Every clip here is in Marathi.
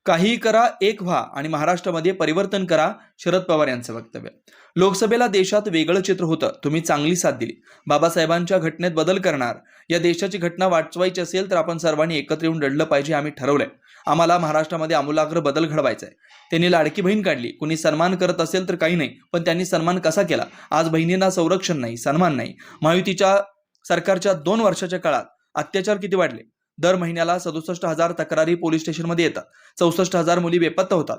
काहीही करा, एक व्हा आणि महाराष्ट्रामध्ये परिवर्तन करा, शरद पवार यांचं वक्तव्य. लोकसभेला देशात वेगळं चित्र होतं, तुम्ही चांगली साथ दिली. बाबासाहेबांच्या घटनेत बदल करणार. या देशाची घटना वाचवायची असेल तर आपण सर्वांनी एकत्र येऊन लढलं पाहिजे, आम्ही ठरवलंय. आम्हाला महाराष्ट्रामध्ये आमूलाग्र बदल घडवायचा आहे. त्यांनी लाडकी बहीण काढली. कुणी सन्मान करत असेल तर काही नाही, पण त्यांनी सन्मान कसा केला? आज बहिणींना संरक्षण नाही, सन्मान नाही. महायुतीच्या सरकारच्या 2 वर्षाच्या काळात अत्याचार किती वाढले? दर महिन्याला 67,000 तक्रारी पोलीस स्टेशनमध्ये येतात. 64,000 मुली बेपत्ता होतात.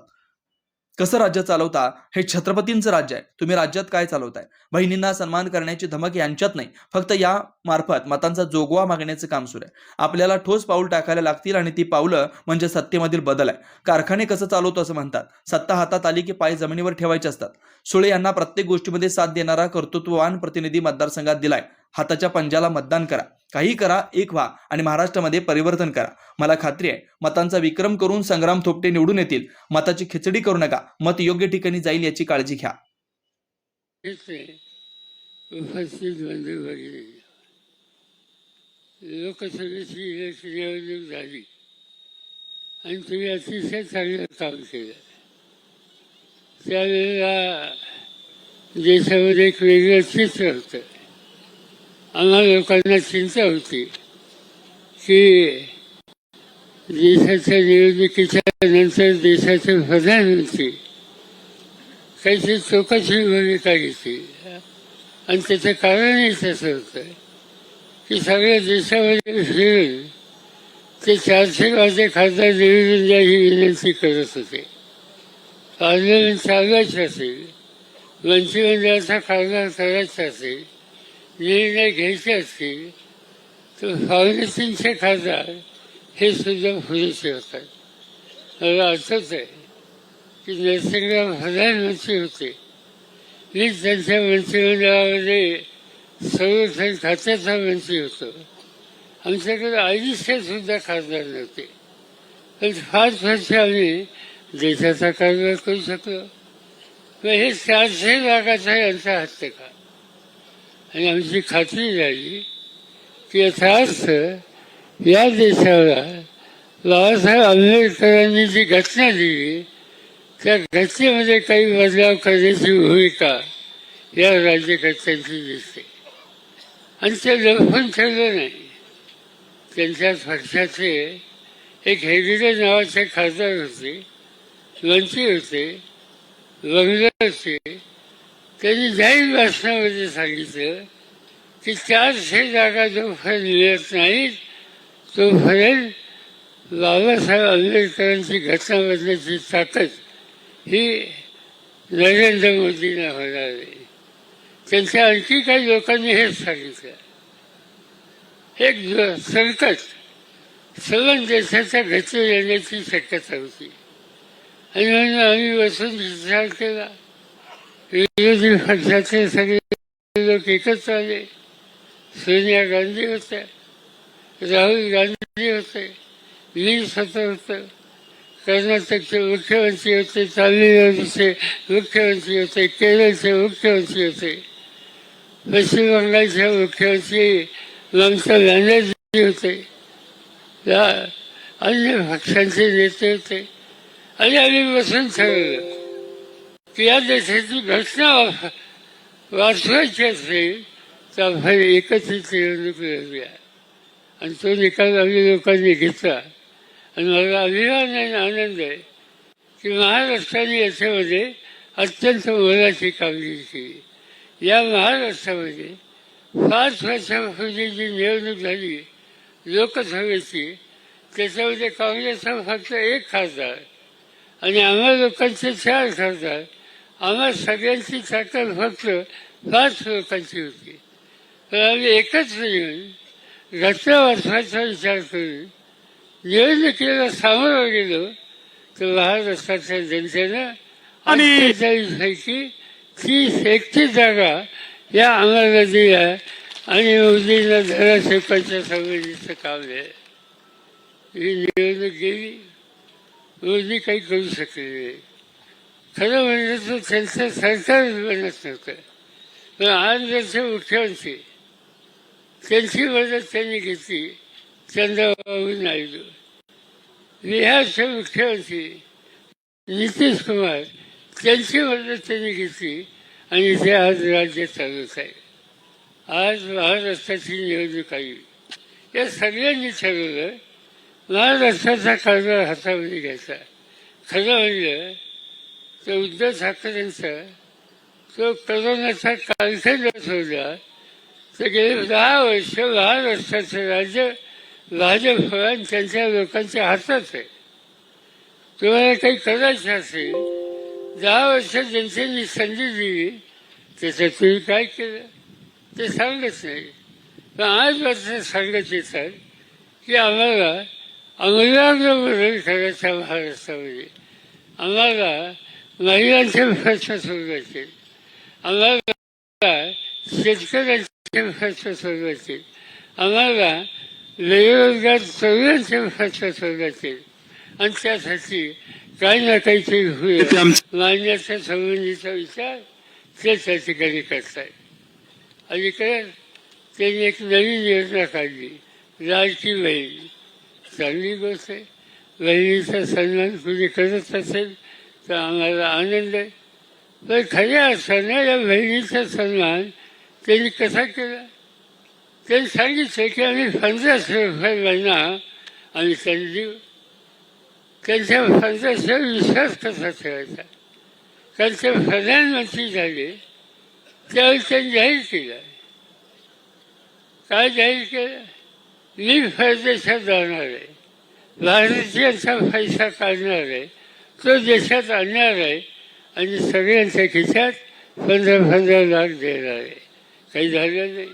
कसं राज्य चालवता? हे छत्रपतींचं राज्य आहे. तुम्ही राज्यात काय चालवताय? बहिणींना सन्मान करण्याची धमक यांच्यात नाही, फक्त या मार्फत मतांचा जोगवा मागण्याचं काम सुरू आहे. आपल्याला ठोस पाऊल टाकायला लागतील आणि ती पावलं म्हणजे सत्तेमधील बदल आहे. कारखाने कसं चालवतो असं म्हणतात. सत्ता हातात आली की पाय जमिनीवर ठेवायचे असतात. सुळे यांना प्रत्येक गोष्टीमध्ये साथ देणारा कर्तृत्ववान प्रतिनिधी मतदारसंघात दिलाय. हाताच्या पंजाला मतदान करा, काही करा, एक व्हा आणि महाराष्ट्रामध्ये परिवर्तन करा. मला खात्री आहे मतांचा विक्रम करून संग्राम थोपटे निवडून येतील. मताची खिचडी करू नका. मत योग्य ठिकाणी जाईल याची काळजी घ्या. उपस्थित बंधू भगिनी, लोकसभेची निवडणूक झाली आणि तुम्ही अतिशय चांगलं काम केलं. त्यावेळेला देशामध्ये एक वेगळं चित्र होतं. आम्हा लोकांना चिंता होती की देशाच्या निवडणुकीच्या नंतर देशाचे प्रधानमंत्री काहीतरी चौकशी भूमिका घेतली. आणि त्याचं कारणही तसं होतं की सगळ्या देशामध्ये फिरून ते 400 गावचे खासदार निवडून द्या ही विनंती करत होते. पार्लमेंट चालवायचं असेल, मंत्रिमंडळाचा कारभार करायचा असेल, निर्णय घ्यायचे असतील तर 350 खासदार हे सुद्धा पुरेसे होतात. मला आठवत आहे की नरसिंहराव प्रधानमंत्री होते. मीच त्यांच्या मंत्रिमंडळामध्ये संरक्षण खात्याचा मंत्री होतो. आमच्याकडे 250 सुद्धा खासदार नव्हते, पण 5 वर्ष आम्ही देशाचा कारभार करू शकलो. हे 400 जागाचा यांचा हत्या का? आणि आमची खात्री झाली की याचा अर्थ या देशाला बाबासाहेब आंबेडकरांनी जी घटना दिली त्या घटनेमध्ये काही बदलाव करण्याची भूमिका या राज्यकर्त्यांची दिसते. आणि ते लपवून ठेवलं नाही. त्यांच्या पक्षाचे एक हेगडे नावाचे खासदार होते, मंत्री होते, बंगले होते. त्यांनी जाहीर भाषणामध्ये सांगितलं की 400 जागा जोपर्यंत मिळत नाहीत तोपर्यंत बाबासाहेब आंबेडकरांची घटना बदलण्याची ताकद ही नरेंद्र मोदींना होणार नाही. त्यांच्या आणखी काही लोकांनी हेच सांगितलं. एक संकट सर्व देशाच्या घटनेत येण्याची शक्यता होती आणि म्हणून आम्ही बसून विचार केला. विरोधी पक्षाचे सगळे लोक एकत्र आले. सोनिया गांधी होत्या, राहुल गांधी होते, मी स्वतः होतं, कर्नाटकचे मुख्यमंत्री होते, तामिळनाडूचे मुख्यमंत्री होते, केरळचे मुख्यमंत्री होते, पश्चिम बंगालचे मुख्यमंत्री ममता बॅनर्जी होते, अन्य पक्षांचे नेते होते. आणि आम्ही बसून ठरवलं की या देशाची घटना वाचवायची असेल तर आपण एकत्रित निवडणूक लढूया. आणि तो निकाल आम्ही लोकांनी घेतला. आणि मला अभिमान आणि आनंद आहे की महाराष्ट्राने याच्यामध्ये अत्यंत मोलाची कामगिरी केली. या महाराष्ट्रामध्ये 5 वर्षापूर्वी जी निवडणूक झाली लोकसभेची, त्याच्यामध्ये काँग्रेसचा फक्त 1 खासदार आणि आम्हा लोकांचे 4 खासदार. आम्हा सगळ्यांची ताकद फक्त 5 लोकांची होती. पण आम्ही एकत्र येऊन घटना वाचवायचा विचार करून निवडणुकीला सामोरं गेलो तर महाराष्ट्राच्या जनतेनं 48 पैकी 30-31 जागा या आम्हाला दिल्या आणि मोदींना धडा शिकवायच्या संबंधीचं काम आहे. ही निवडणूक गेली, मोदी काही करू शकले नाही. खरं म्हणजे तर त्यांचं सरकार बनत नव्हतं. पण आंध्रचे मुख्यमंत्री त्यांची मदत त्यांनी घेतली. चंद्रबाबू नायडू बिहारचे मुख्यमंत्री नितीश कुमार त्यांची मदत त्यांनी घेतली आणि ते आज राज्य चालवत आहे. आज महाराष्ट्राची निवडणूक आली. या सगळ्यांनी ठरवलं महाराष्ट्राचा कारभार हातामध्ये घ्यायचा. खरं म्हणजे तो उद्धव ठाकरेंचा तो करोनाचा कालखंड सोडला तर गेले 10 वर्ष महाराष्ट्राचं राज्य भाजप आणि त्यांच्या लोकांच्या हातात आहे. तुम्हाला काही करायचं असेल 10 वर्ष जनतेने संधी दिली त्याच्यात तुम्ही काय केलं ते सांगत नाही. पण आज मात्र सांगत येतात की आम्हाला आमूलाग्र बदल करायचा महाराष्ट्रामध्ये. आम्हाला महिलांचे प्रश्न सोडवायचे, आम्हाला शेतकऱ्यांचे प्रश्न सोडवायचे, आम्हाला बेरोजगार तरुणांचे प्रश्न सोडवायचे आणि त्यासाठी काही ना काहीतरी होईल मानण्याच्या संबंधीचा विचार ते त्या ठिकाणी करतायत. अलीकडे त्यांनी एक नवीन योजना काढली, लाडकी बहीण. चांगली गोष्ट आहे. बहिणीचा सन्मान कुणी करत असेल तर आम्हाला आनंद आहे. पण खऱ्या अर्थानं या बहिणीचा सन्मान त्यांनी कसा केला? त्यांनी सांगितलं की आम्ही 1500 रुपये महिना आम्ही त्यांनी देऊ. त्यांच्या 1500 विश्वास कसा ठेवायचा? कारण ते प्रधानमंत्री झाले त्यावेळी त्यांनी जाहीर केलं. काय जाहीर केलं? मी परदेशात जाणार आहे, भारतीयांचा पैसा काढणार आहे, तो देशात आणणार आहे आणि सगळ्यांच्या खिशात 15 लाख देणार आहे. काही झालं नाही.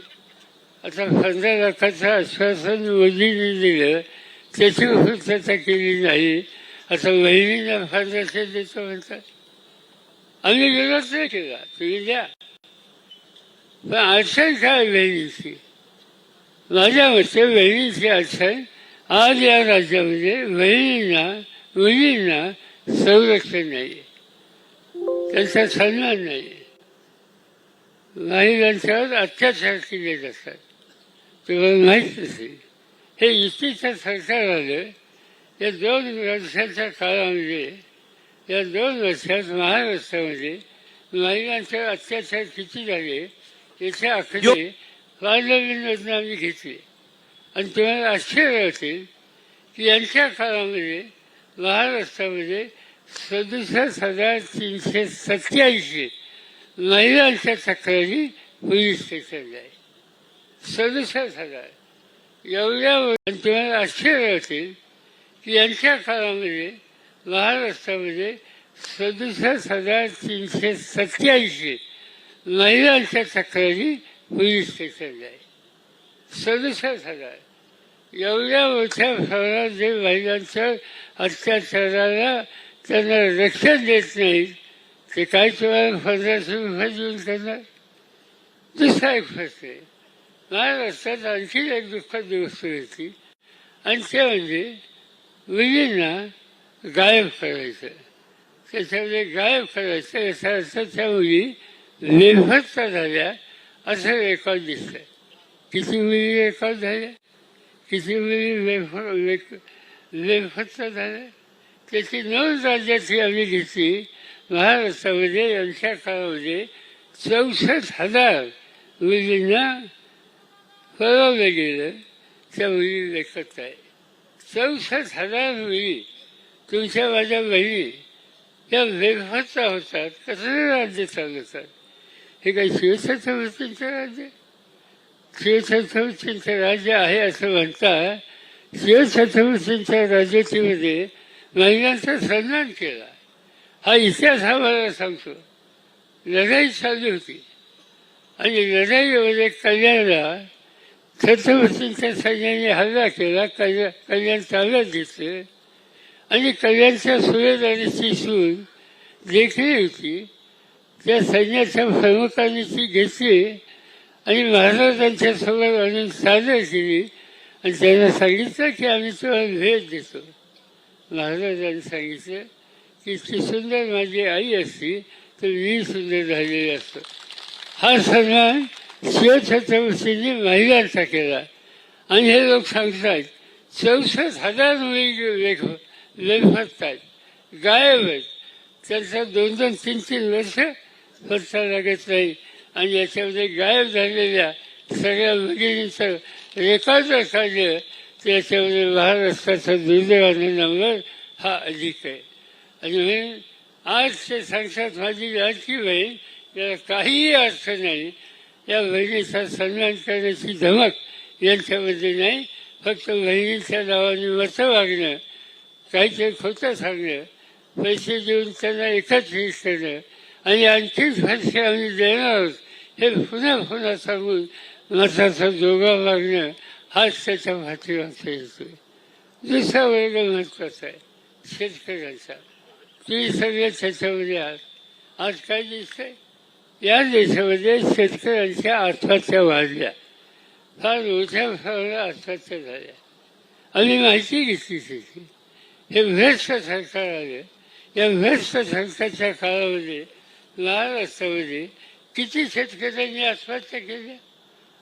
आता 15 लाखाचं आश्वासन मोदींनी दिलं, त्याची पूर्तता केली नाही. आता बहिणींना 1500 देतो म्हणतात. आम्ही विरोध नाही केला, तुम्ही द्या. पण अडचण काय बहिणीची? माझ्या मते बहिणीची अडचण आज या राज्यामध्ये बहिणींना मुलींना संरक्षण नाही, त्यांचा सन्मान नाही. महिलांच्यावर अत्याचार केले जातात. तुम्हाला माहीत असेल. हे युतीचं सरकार आलं या 2 वर्षाच्या काळामध्ये, या 2 वर्षात महाराष्ट्रामध्ये महिलांचे अत्याचार किती झाले याचे आकडे वाढवून आम्ही घेतले. आणि तुम्हाला आश्चर्य होतील की यांच्या काळामध्ये महाराष्ट्रामध्ये 67,387 महिलांच्या तक्रारी पोलीस स्टेशनला आहे. 67,000 एवढ्या. आणि तुम्हाला आश्चर्य होतील की यांच्या काळामध्ये महाराष्ट्रामध्ये 67,387 महिलांच्या तक्रारी पोलीस स्टेशनला आहे. 67,000 एवढ्या मोठ्या प्रमाणात जे महिलांच्या अत्याचाराला त्यांना रक्षण देत नाहीत ते काय तुम्हाला 1500 रुपये देऊन करणार? दुसरा एक प्रश्न आहे. महाराष्ट्रात आणखी एक दुःखद गोष्ट होती आणि ते म्हणजे मुलींना गायब करायचं. त्याच्यामध्ये गायब करायचं याचा अर्थ त्या मुली बेफत्ता झाल्या असं रेकॉर्ड दिसतं. किती मुली रेकॉर्ड झाल्या, किती मुली बेफत्ता झाल्या त्याची नोंद राज्याची आम्ही घेतली. महाराष्ट्रामध्ये यांच्या काळामध्ये 64,000 मुलींना पळवलं गेलं. त्या मुली लेखत आहे. 64,000 मुली तुमच्या माझ्या बहिणी या बेफत्ता होतात. कसं राज्य चालवतात? हे काही शिवछत्रपतींचं राज्य? शिवछत्रपतींचं राज्य आहे असं म्हणता. शिवछत्रपतींच्या राज्यामध्ये महिलांचा सन्मान केला. हा इतिहास आम्हाला सांगतो. लढाई चालू होती आणि लढाईमध्ये कल्याणला छत्रपतींच्या सैन्याने हल्ला केला. कल्याण ताब्यात घेतलं आणि कल्याणच्या सुभेदारीची सून देखील होती. त्या सैन्याच्या प्रमुखांनी ती घेतली आणि महाराजांच्या समोर आणून सादर केली आणि त्यांना सांगितलं की आम्ही तुम्हाला भेट देतो. महाराजांनी सांगितलं की ती सुंदर माझी आई असती तर मी सुंदर झालेली असतो. हा सन्मान शिवछत्रपतींनी महिलांचा केला आणि हे लोक सांगतात 64,000 मुली बेफरतात, गायब आहेत. त्यांचा 2-2, 3-3 वर्ष पत्ता लागत नाही. आणि याच्यामध्ये गायब झालेल्या सगळ्या भगिनींचं रेकॉर्ड जर काढलं तर याच्यामध्ये महाराष्ट्राचा दुर्दैवाने नंबर हा अधिक आहे. आणि म्हणून आज ते सांगतात माझी लाडकी बहीण, याला काहीही अर्थ नाही. या बहिणीचा सन्मान करण्याची धमक यांच्यामध्ये नाही. फक्त बहिणीच्या नावाने मतं वागणं, काहीतरी खोटं सांगणं, पैसे देऊन त्यांना एकत्रित करणं आणि आणखीच पैसे आम्ही देणार आहोत हे पुन्हा पुन्हा सांगून मताचा दोघा मागणं हाच त्याच्या पाठीमागचा येतोय. दुसरा वर्ग महत्त्वाचा आहे शेतकऱ्यांचा. तुम्ही सगळे त्याच्यामध्ये आहात. आज काय दिसतंय, या देशामध्ये शेतकऱ्यांच्या आत्महत्या वाढल्या, फार मोठ्या प्रमाणात आत्महत्या झाल्या. आम्ही माहिती घेतली त्याची. हे भ्रष्ट सरकार आलं. या भ्रष्ट सरकारच्या काळामध्ये महाराष्ट्रामध्ये किती शेतकऱ्यांनी आत्महत्या केल्या?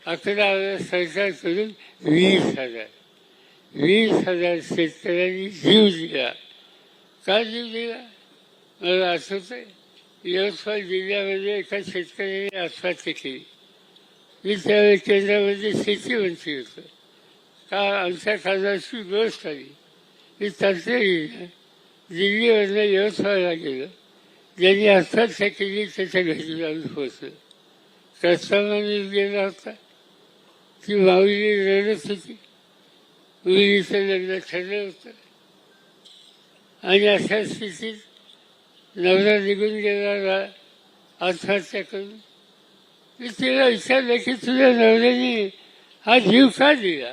आकडा आला सरकारकडून 20,000. 20,000 शेतकऱ्यांनी जीव दिला. का जीव दिला? मला आठवत आहे, यवतमाळ जिल्ह्यामध्ये एका शेतकऱ्याने आत्महत्या केली. मी त्यावेळी केंद्रामध्ये शेती मंत्री होतो. का आमच्या खासदारची गोष्ट आली. मी तातडीनं दिल्लीवरनं यवतमाळला गेलो. ज्यांनी आत्महत्या केली त्याच्या घरी जाऊन पोहोचलो. कस्टमरने गेला होता. ती माऊली रडत होती. मुलीचं लग्न ठरलं होतं आणि अशा स्थितीत नवरा निघून गेला आत्महत्या करून. मी तिला विचारलं की तुझ्या नवऱ्याने हा जीव का दिला?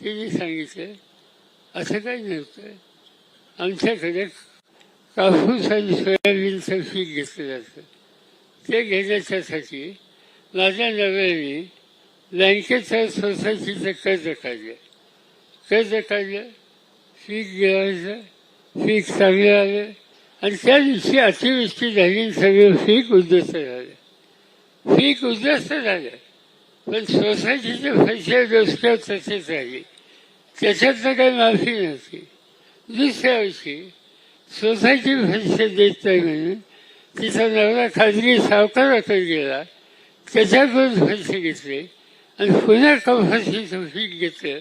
तिने सांगितलं असं काही नव्हतं. आमच्याकडे कापूस आणि सोयाबीनचं पीक घेतलं जातं. ते घेण्याच्यासाठी माझ्या नवऱ्याने बँकेचं सोसायटीचं कर्ज काढलं. पीक गिळायचं, पीक चांगलं आलं आणि त्या दिवशी अतिवृष्टी झाली, सगळं पीक उद्ध्वस्त झालं. पण सोसायटीचे पैसे डोसक्यावर तसेच राहिले. त्याच्यातनं काही माफी नव्हती. दुसऱ्या वर्षी सोसायटी पैसे देत नाही म्हणून तिचा नवरा खाजगी सावकाराकडे गेला. त्याच्याकडून पैसे घेतले आणि पुन्हा कपाशीचं पीक घेतलं.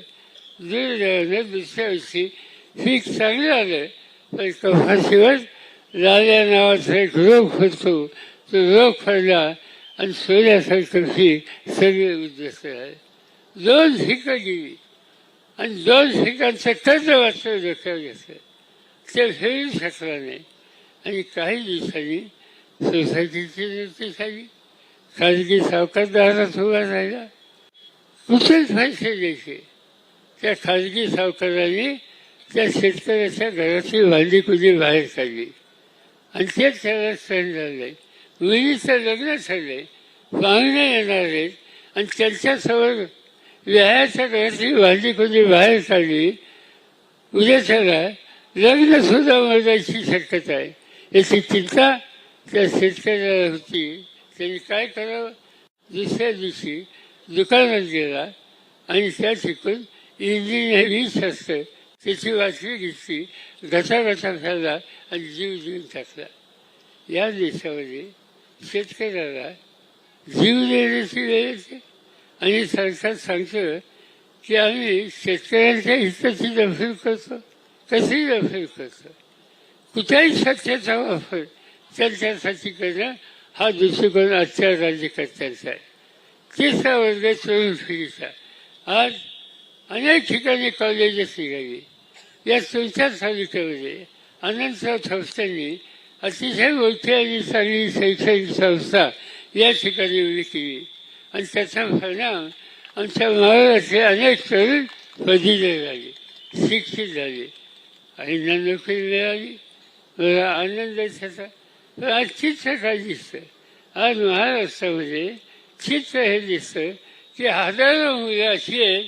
दुर्दैवानं दुसऱ्या वर्षी पीक चांगलं आलं, पण कपाशीवर लाल्या नावाचा एक रोग होतो. तो रोग पडला आणि सोन्यासारखं पीक सगळे उद्ध्वस्त झाले. 2 पिकं गेली आणि 2 पिकांचं कर्ज वाचलं डोक्यावर घेतलं. ते फेडू शकला नाही. आणि काही दिवसांनी सोसायटीची नोटीस आली. खाजगी सावकार दारात उभा राहिला. कुठेच पैसे द्यायचे. त्या खाजगी सावकाराने त्या शेतकऱ्याच्या घराची भांडी कुणी बाहेर काढली आणि तेच त्याला सण झालंय. मुलीचं लग्न ठरलंय, पाहुणे येणार आहेत आणि त्यांच्यासमोर व्यायाच्या घराची भांडी कुणी बाहेर काढली. उद्या त्याला लग्नसुद्धा मरण्याची शक्यता आहे. याची चिंता त्या शेतकऱ्याला होती. त्यांनी काय करावं? दुसऱ्या दिवशी दुकानात गेला आणि त्या ठिकून इंजिन 20 असतं त्याची वाटली घेतली, घसा खाल्ला आणि जीव देऊन टाकला. या देशामध्ये शेतकऱ्याला जीव देण्याची वेळ येते आणि सरकार सांगतं की आम्ही शेतकऱ्यांच्या हिताची दखल करतो. कशी दखल करतो? कुठल्याही सत्तेचा वापर त्यांच्यासाठी करणं हा दृष्टिकोन आजच्या राज्यकर्त्यांचा आहे. तिसरा वर्ग तरुण पिढीचा. आज अनेक ठिकाणी कॉलेजेस निघाली. या तुमच्या तालुक्यामध्ये अनंतराव थोपटेंनी अतिशय मोठी आणि चांगली शैक्षणिक संस्था या ठिकाणी उभी केली आणि त्याचा परिणाम आमच्या महाराष्ट्रातले अनेक तरुण पदवीधर झाले, शिक्षित झाले आणि नोकरी मिळाली. मला आनंद आहे त्याचा. पण आज चित्र काय दिसतं? आज महाराष्ट्रामध्ये चित्र हे दिसतं की हजारो मुलं अशी आहेत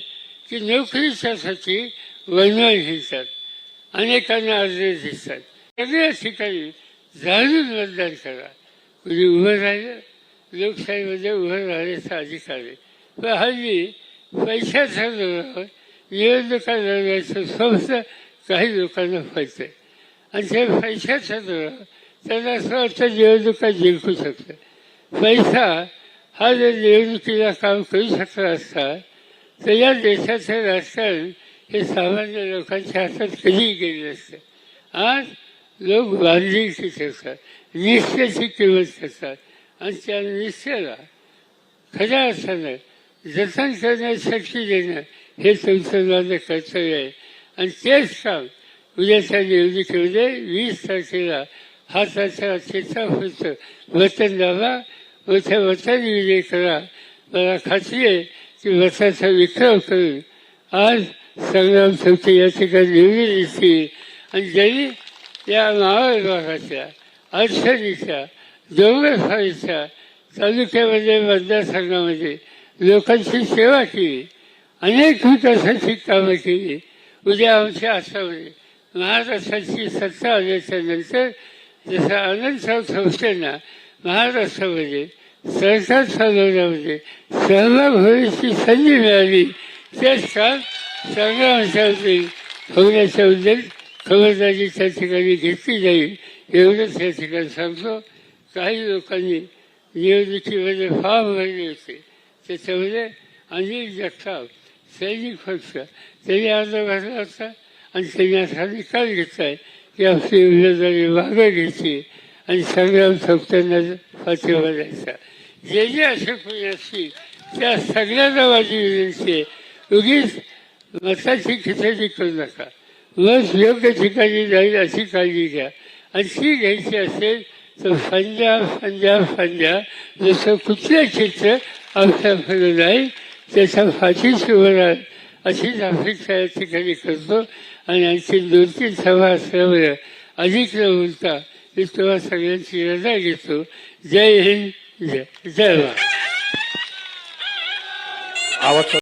की नोकरीच्यासाठी वनवास घेतात. अनेकांना अर्ज दिसतात. सगळ्या ठिकाणी जाणून मतदान करा. कुणी उभं राहिलं, लोकशाहीमध्ये उभं राहण्याचा अधिकार आहे. पण हल्ली पैशाच्या जोरावर निवडणुका लढवायचं स्वप्न काही लोकांना पडतं आणि ते पैशाचं त्यांना असं वाटतं निवडणुका जिंकू शकतं. पैसा हा जर निवडणुकीला काम करू शकला असता तर या देशाचं राजकारण हे सामान्य लोकांच्या हातात कधीही गेलं नसतं. आज लोक बांधिलकी ठेवतात, निश्चयाची किंमत करतात आणि त्या निश्चयाला खऱ्या अर्थानं जतन करण्याची शक्ती देणं हे तुमचं माझं कर्तव्य आहे. आणि तेच काम उद्याच्या निवडणुकीमध्ये 20 तारखेला हाताच्या चित्रापुरतं वतन दाबा, मोठ्या वतन विजय करा. मला खात्री आहे की वताचा विक्रम करून आज संग्राम चौकी या ठिकाणी निवडून येतील. आणि जरी या मावळ भागाच्या अडचणीच्या डोंगरफाळीच्या तालुक्यामध्ये मतदारसंघामध्ये लोकांची सेवा केली, अनेक विकासाची कामं केली. उद्या आमच्या हातामध्ये महाराष्ट्राची सत्ता आल्याच्या नंतर जसं आनंदराव संस्थेंना महाराष्ट्रामध्ये सरकार चालवण्यामध्ये सहभाग होण्याची संधी मिळाली, तेच काम संग्रामाच्यावरती होण्याच्याबद्दल खबरदारी त्या ठिकाणी घेतली जाईल एवढंच या ठिकाणी सांगतो. काही लोकांनी निवडणुकीमध्ये फॉर्म भरले होते, त्याच्यामध्ये अनिल जगताप सैनिक पक्ष त्यांनी अर्ज भरला होता आणि त्यांनी असा निकाल घेतला आहे की आपली उमेदवारी मागं घ्यायची आणि संग्राम संस्थांना पाठिंबा द्यायचा. जे जे असे कोणी असतील त्या सगळ्यांना माझी विनंती आहे, उगीच मताची खिचडी करू नका. मत योग्य ठिकाणी जाईल अशी काळजी घ्या. आणि ती घ्यायची असेल तर फंद्या जसं कुठलं चित्र आपल्याकडे नाही त्याच्या फाशीच उभं राहत अशीच अपेक्षा या ठिकाणी करतो. आणि आणखी 2-3 सभा असल्यामुळे अधिक न बोलता मी तेव्हा सगळ्यांची रजा घेतो. जय हिंद, जय महाराष्ट्र.